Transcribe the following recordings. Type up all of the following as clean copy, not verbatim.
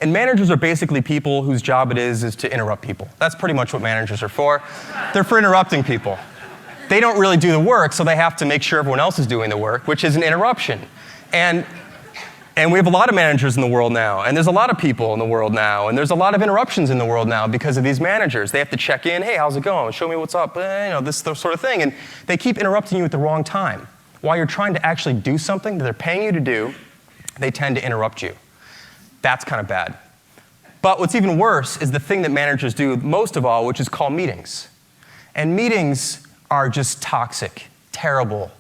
And managers are basically people whose job it is to interrupt people. That's pretty much what managers are for. They're for interrupting people. They don't really do the work, so they have to make sure everyone else is doing the work, which is an interruption. And we have a lot of managers in the world now, and there's a lot of people in the world now, and there's a lot of interruptions in the world now because of these managers. They have to check in, hey, how's it going? Show me what's up, this sort of thing. And they keep interrupting you at the wrong time. While you're trying to actually do something that they're paying you to do, they tend to interrupt you. That's kind of bad. But what's even worse is the thing that managers do most of all, which is call meetings. And meetings are just toxic, terrible,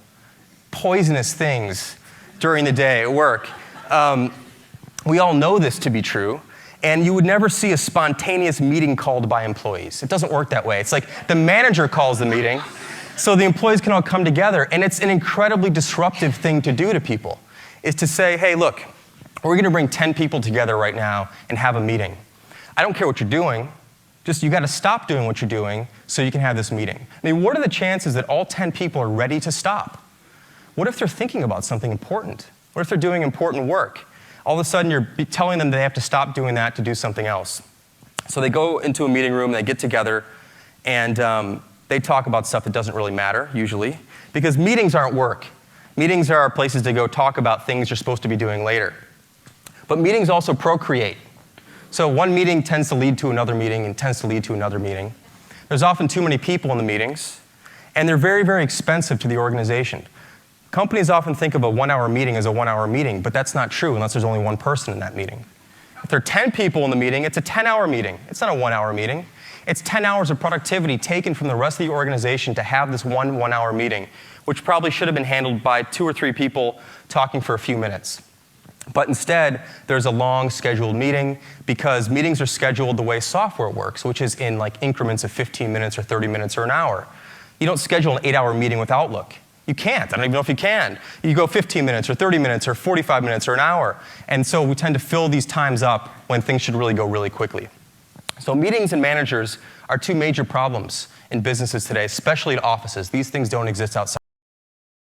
poisonous things during the day at work. We all know this to be true, and you would never see a spontaneous meeting called by employees. It doesn't work that way. It's like the manager calls the meeting, so the employees can all come together, and it's an incredibly disruptive thing to do to people, is to say, hey, look, we're going to bring 10 people together right now and have a meeting. I don't care what you're doing, just you got to stop doing what you're doing so you can have this meeting. I mean, what are the chances that all 10 people are ready to stop? What if they're thinking about something important? What if they're doing important work? All of a sudden, you're telling them they have to stop doing that to do something else. So they go into a meeting room, they get together, and they talk about stuff that doesn't really matter, usually, because meetings aren't work. Meetings are places to go talk about things you're supposed to be doing later. But meetings also procreate. So one meeting tends to lead to another meeting and tends to lead to another meeting. There's often too many people in the meetings, and they're very, very expensive to the organization. Companies often think of a 1-hour meeting as a 1-hour meeting, but that's not true unless there's only one person in that meeting. If there are 10 people in the meeting, it's a 10-hour meeting. It's not a 1-hour meeting. It's 10 hours of productivity taken from the rest of the organization to have this one 1-hour meeting, which probably should have been handled by 2 or 3 people talking for a few minutes. But instead, there's a long scheduled meeting because meetings are scheduled the way software works, which is in like increments of 15 minutes or 30 minutes or an hour. You don't schedule an 8-hour meeting with Outlook. You can't. I don't even know if you can. You go 15 minutes or 30 minutes or 45 minutes or an hour. And so we tend to fill these times up when things should really go really quickly. So meetings and managers are 2 major problems in businesses today, especially at offices. These things don't exist outside.